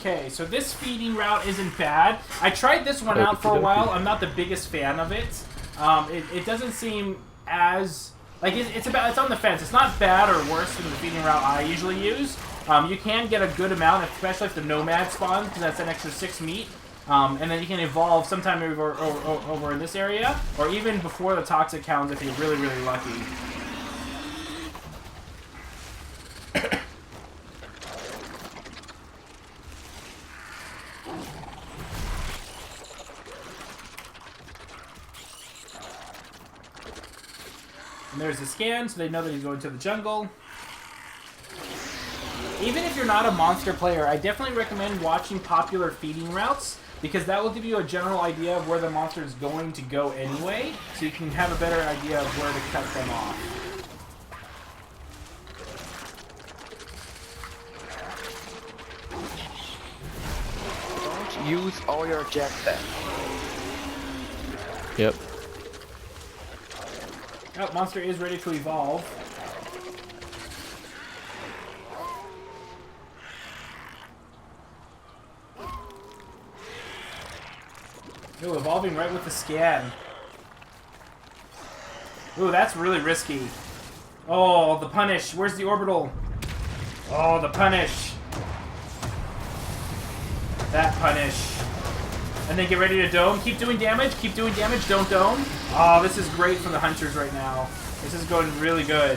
Okay, so this feeding route isn't bad. I tried this one out for a while. I'm not the biggest fan of it. It doesn't seem as like it's on the fence. It's not bad or worse than the feeding route I usually use. You can get a good amount, especially if the nomad spawns, because that's an extra 6 meat. And then you can evolve sometime over in this area, or even before the toxic hounds if you're really, really lucky. And there's the scan, so they know that he's going to the jungle. Even if you're not a monster player, I definitely recommend watching popular feeding routes, because that will give you a general idea of where the monster is going to go anyway, so you can have a better idea of where to cut them off. Don't use all your jetpack. Yep. Oh, monster is ready to evolve. Ooh, evolving right with the scan. Ooh, that's really risky. Oh, the punish. Where's the orbital? Oh, the punish. That punish. And then get ready to dome. Keep doing damage. Keep doing damage. Don't dome. Oh, this is great for the hunters right now. This is going really good.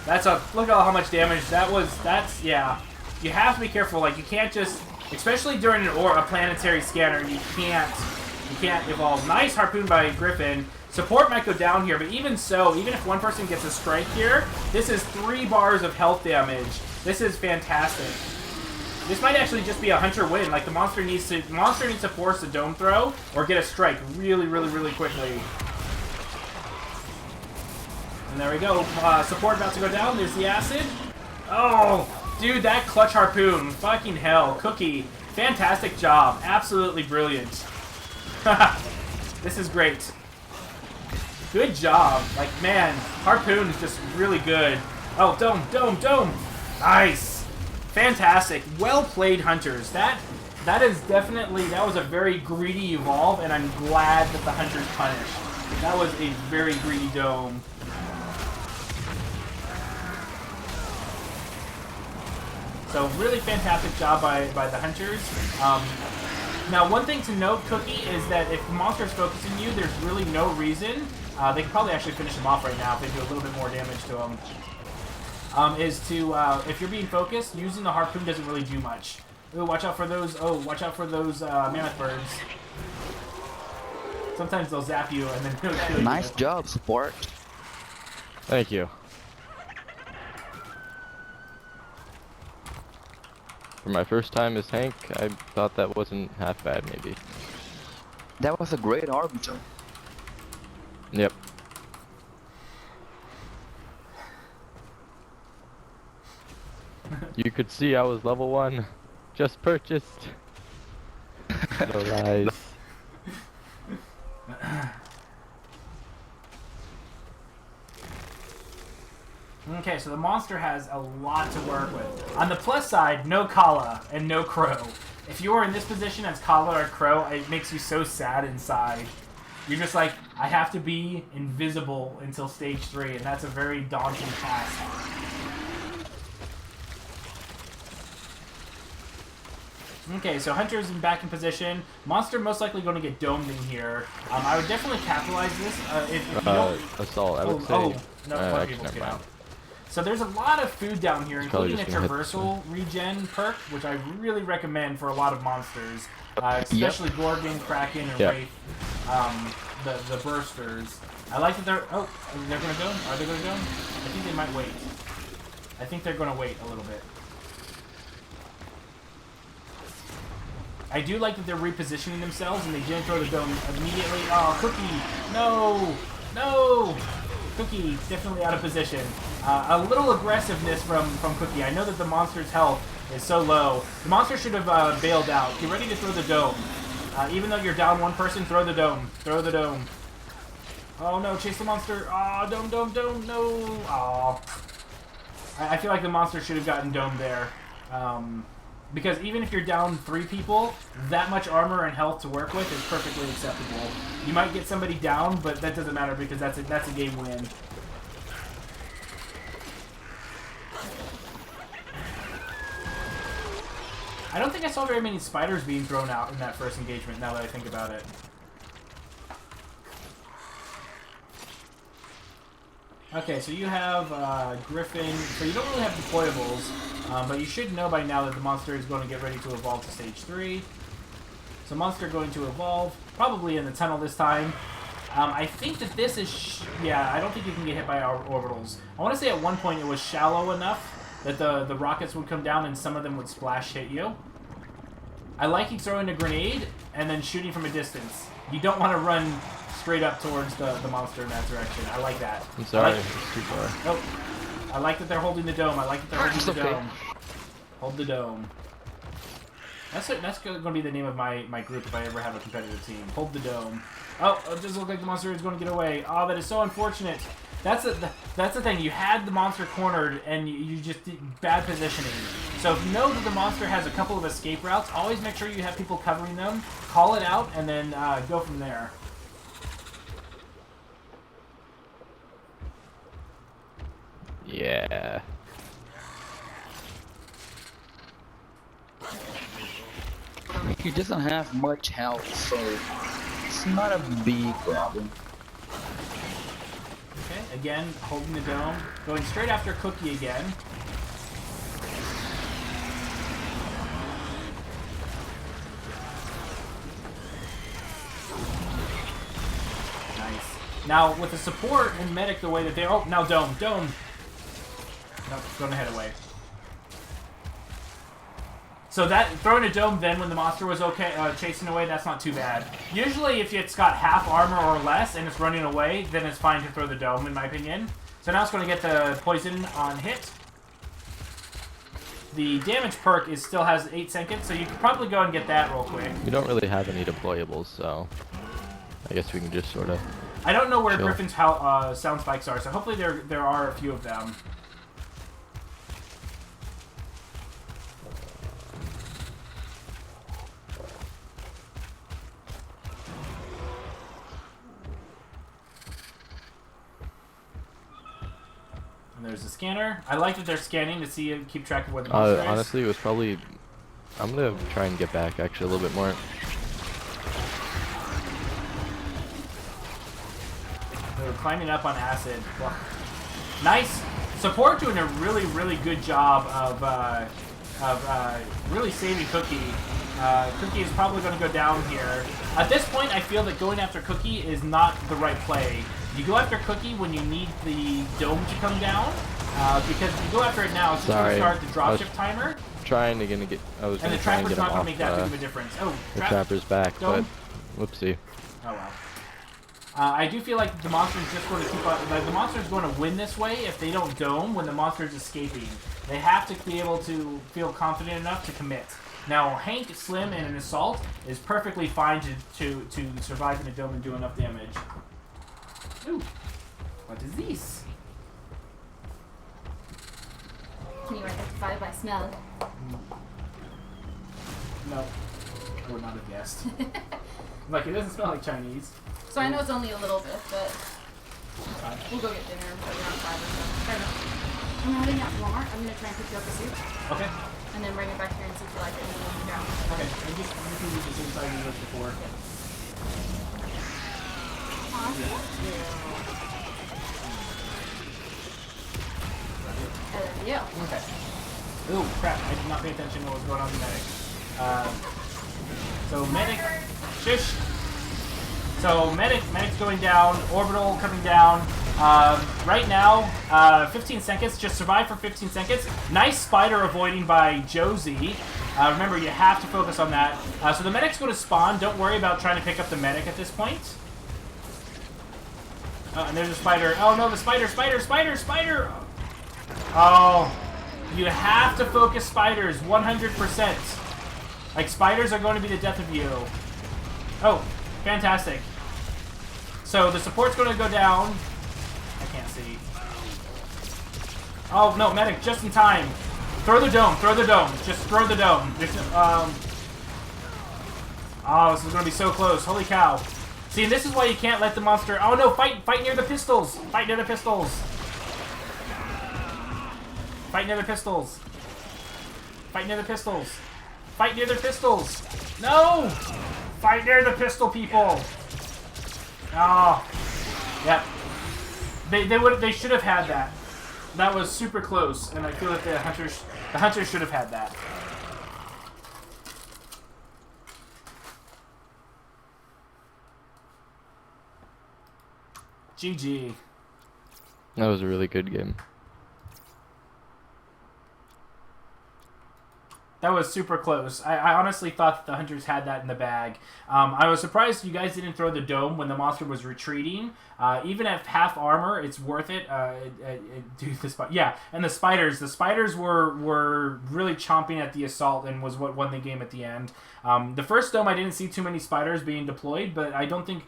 Look at how much damage that's, yeah. You have to be careful. Like, you can't just, especially during a planetary scanner, you can't evolve. Nice harpoon by Griffin. Support might go down here, but even so, even if one person gets a strike here, this is 3 bars of health damage. This is fantastic. This might actually just be a hunter win. Like, the monster needs to force a dome throw or get a strike really, really, really quickly. And there we go. Support about to go down. There's the acid. Oh, dude, that clutch harpoon. Fucking hell. Cookie. Fantastic job. Absolutely brilliant. This is great. Good job. Like, man, harpoon is just really good. Oh, dome, dome, dome. Nice. Fantastic. Well played, hunters. That was a very greedy evolve, and I'm glad that the hunters punished. That was a very greedy dome. So really fantastic job by the hunters. Now, one thing to note, Cookie, is that if the monster is focusing you, there's really no reason. They could probably actually finish him off right now if they do a little bit more damage to him. If you're being focused, using the harpoon doesn't really do much. Ooh, watch out for those. Oh, watch out for those mammoth birds. Sometimes they'll zap you and then they'll kill you. Nice job, support. Thank you. For my first time as Hank, I thought that wasn't half bad, maybe. That was a great arbiter. Yep. You could see I was level 1. Just purchased. No lies. Okay, so the monster has a lot to work with. On the plus side, no Kala and no Crow. If you are in this position as Kala or Crow, it makes you so sad inside. You're just like, I have to be invisible until stage 3, and that's a very daunting task. Okay, so Hunter's back in position. Monster most likely going to get domed in here. I would definitely capitalize this. If you don't... Assault, I would say. Oh, no, actually, people never get mind. out. So there's a lot of food down here, including a just gonna hit traversal regen perk, which I really recommend for a lot of monsters, especially Gorgon, Kraken, and Yep. Wraith, the bursters. I like that they're... Oh, they're going to go? Are they going to go? I think they might wait. I think they're going to wait a little bit. I do like that they're repositioning themselves and they didn't throw the dome immediately. Oh, Cookie! No! No! Cookie, definitely out of position. A little aggressiveness from Cookie. I know that the monster's health is so low. The monster should have bailed out. Get ready to throw the dome. Even though you're down one person, throw the dome. Throw the dome. Oh no, chase the monster. Oh, dome, dome, dome, no. Oh. I feel like the monster should have gotten domed there. Because even if you're down 3 people, that much armor and health to work with is perfectly acceptable. You might get somebody down, but that doesn't matter because that's a game win. I don't think I saw very many spiders being thrown out in that first engagement, now that I think about it. Okay, so you have Griffin. So you don't really have deployables, but you should know by now that the monster is going to get ready to evolve to stage 3. So monster going to evolve, probably in the tunnel this time. I think that this is... yeah, I don't think you can get hit by our orbitals. I want to say at one point it was shallow enough that the rockets would come down and some of them would splash hit you. I like you throwing a grenade and then shooting from a distance. You don't want to run straight up towards the monster in that direction. I like that. I'm sorry, it's too far. Nope. I like that they're holding the dome. I like that they're holding the okay. dome. Hold the dome. That's going to be the name of my group if I ever have a competitive team. Hold the dome. Oh, it doesn't look like the monster is going to get away. Oh, that is so unfortunate. That's the thing. You had the monster cornered, and you just did bad positioning. So if you know that the monster has a couple of escape routes, always make sure you have people covering them. Call it out, and then go from there. Yeah. He doesn't have much health, so it's not a big problem. Okay, again, holding the dome. Going straight after Cookie again. Nice. Now, with the support and medic the way that they... oh, now dome. Dome! Nope, going to head away. So that throwing a dome then when the monster was okay chasing away, that's not too bad. Usually if it's got half armor or less and it's running away, then it's fine to throw the dome in my opinion. So now it's going to get the poison on hit. The damage perk still has 8 seconds, so you can probably go and get that real quick. We don't really have any deployables, so I guess we can just sort of... I don't know where chill. Griffin's sound spikes are, so hopefully there are a few of them. And there's the scanner. I like that they're scanning to see and keep track of where the monster is. Honestly, it was probably... I'm gonna try and get back actually a little bit more. They're climbing up on acid. Well, nice support, doing a really, really good job of really saving Cookie. Cookie is probably going to go down here. At this point, I feel that going after Cookie is not the right play. You go after Cookie when you need the dome to come down, because if you go after it now, it's just going to start the dropship timer. Trying to get... I was and the try and trapper's get him not going off, to make that big of a difference. Oh, the trapper's back, dome. but whoopsie. Oh well. I do feel like the monster's just going to keep on... like, the monster's going to win this way if they don't dome when the monster's escaping. They have to be able to feel confident enough to commit. Now, Hank, Slim, and an Assault is perfectly fine to survive in a dome and do enough damage. Ooh. What is this? Can you identify by smell? No. I would not have guessed. Like, it doesn't smell like Chinese. So I know it's only a little bit, but we'll go get dinner. But we're on 5 or so. Fair enough. I'm heading out to Walmart. I'm going to try and pick you up a suit. Okay. And then bring it back here and see if you like it and then we'll be down. Okay. I just you can use the same size you used before. Awesome. Yeah. Okay. Ooh, crap. I did not pay attention to what was going on with Medic. So Medic... Shush! So Medic's going down, Orbital coming down. Right now, 15 seconds. Just survive for 15 seconds. Nice spider avoiding by Josie. Remember, you have to focus on that. So the Medic's going to spawn. Don't worry about trying to pick up the Medic at this point. And there's a spider. Oh no, the spider! Oh, you have to focus spiders 100%. Like, spiders are going to be the death of you. Oh, fantastic. So the support's going to go down. I can't see. Oh, no, Medic, just in time. Throw the dome. Throw the dome. Just throw the dome. Just, oh, this is gonna be so close. Holy cow. See, and this is why you can't let the monster... Oh no, fight near the pistols. Fight near the pistols. Fight near the pistols. Fight near the pistols. Fight near the pistols. No! Fight near the pistol, people. Oh. Yep. They should have had that. That was super close, and I feel like the hunters should have had that. GG. That was a really good game. That was super close. I honestly thought that the hunters had that in the bag. I was surprised you guys didn't throw the dome when the monster was retreating. Even at half armor, it's worth it. Yeah, and the spiders were really chomping at the assault and was what won the game at the end. The first dome, I didn't see too many spiders being deployed, but I don't think...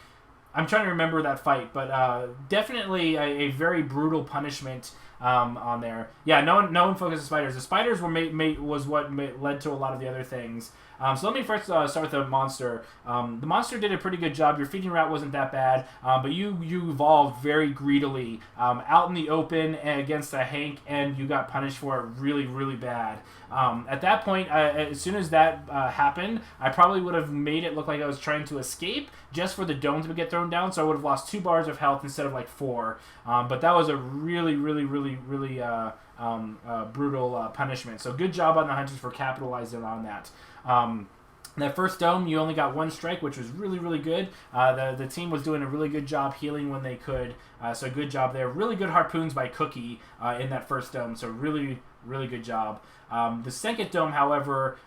I'm trying to remember that fight, but definitely a very brutal punishment on there. Yeah, no one focused on spiders. The spiders were was what led to a lot of the other things. So let me first start with the monster. The monster did a pretty good job. Your feeding route wasn't that bad, but you evolved very greedily out in the open against a Hank, and you got punished for it really, really bad. At that point, as soon as that happened, I probably would have made it look like I was trying to escape just for the dome to get thrown down, so I would have lost 2 bars of health instead of like 4. But that was a really, really, really, really brutal punishment. So good job on the hunters for capitalizing on that. That first dome, you only got 1 strike, which was really, really good. The team was doing a really good job healing when they could, so good job there. Really good harpoons by Cookie in that first dome, so really, really good job. The second dome, however,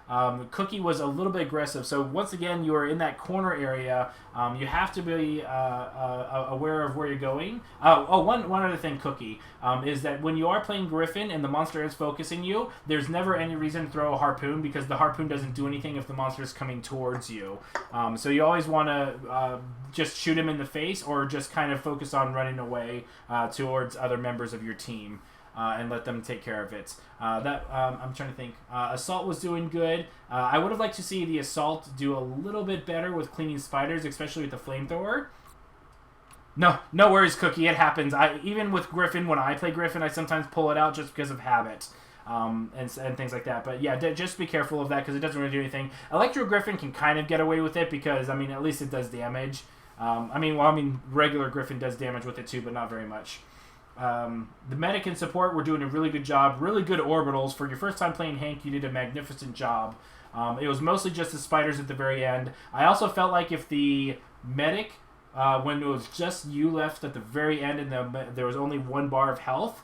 Cookie was a little bit aggressive. So once again, you are in that corner area. You have to be aware of where you're going. One other thing, Cookie, is that when you are playing Griffin and the monster is focusing you, there's never any reason to throw a harpoon because the harpoon doesn't do anything if the monster is coming towards you. So you always want to just shoot him in the face or just kind of focus on running away towards other members of your team. And let them take care of it. I'm trying to think. Assault was doing good. I would have liked to see the Assault do a little bit better with cleaning spiders, especially with the flamethrower. No worries, Cookie. It happens. Even with Griffin, when I play Griffin, I sometimes pull it out just because of habit. And things like that. But yeah, just be careful of that because it doesn't really do anything. Electro Griffin can kind of get away with it because, I mean, at least it does damage. Regular Griffin does damage with it too, but not very much. The medic and support were doing a really good job. Really good orbitals. For your first time playing Hank, you did a magnificent job. It was mostly just the spiders at the very end. I also felt like if the medic, when it was just you left at the very end and there was only 1 bar of health,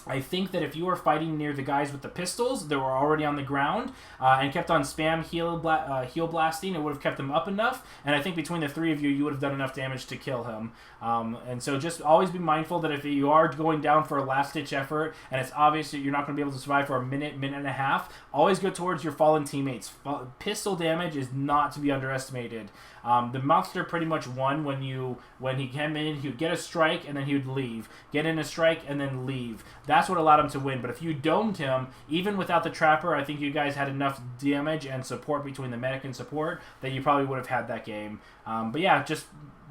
I think that if you were fighting near the guys with the pistols that were already on the ground and kept on spam heal blasting, it would have kept them up enough. And I think between the 3 of you, you would have done enough damage to kill him. And so just always be mindful that if you are going down for a last-ditch effort and it's obvious that you're not going to be able to survive for a minute and a half, always go towards your fallen teammates. Pistol damage is not to be underestimated. The monster pretty much won when he came in, he would get a strike and then he would leave. Get in a strike and then leave. That's what allowed him to win. But if you domed him, even without the trapper, I think you guys had enough damage and support between the medic and support that you probably would have had that game. But yeah, just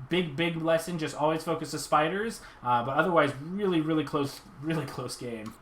big lesson. Just always focus the spiders. But otherwise, really close game.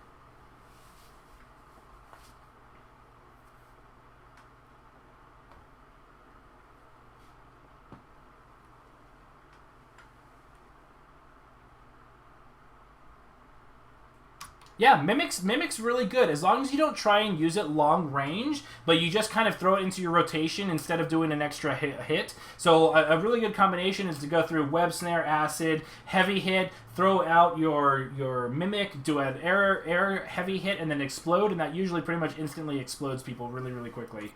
Yeah, Mimic's really good. As long as you don't try and use it long range, but you just kind of throw it into your rotation instead of doing an extra hit. So a really good combination is to go through Web Snare, Acid, Heavy Hit, throw out your Mimic, do an air heavy hit, and then explode, and that usually pretty much instantly explodes people really quickly.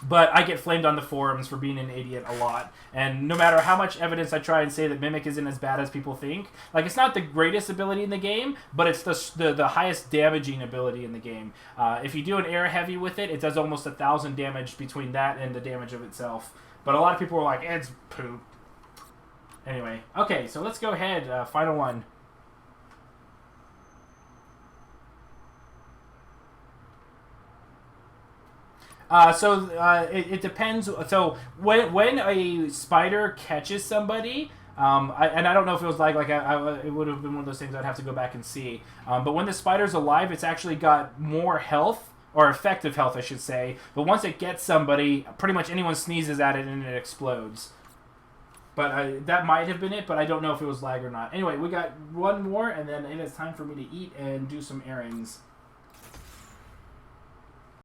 But I get flamed on the forums for being an idiot a lot. And no matter how much evidence I try and say that Mimic isn't as bad as people think, like, it's not the greatest ability in the game, but it's the highest damaging ability in the game. If you do an air heavy with it, it does almost 1,000 damage between that and the damage of itself. But a lot of people are like, it's poop. Anyway, okay, so let's go ahead. Final one. It depends. So when a spider catches somebody, and I don't know if it was like it would have been one of those things I'd have to go back and see. But when the spider's alive, it's actually got more health, or effective health, I should say. But once it gets somebody, pretty much anyone sneezes at it and it explodes. But that might have been it, but I don't know if it was lag or not. Anyway, we got one more, and then it is time for me to eat and do some errands.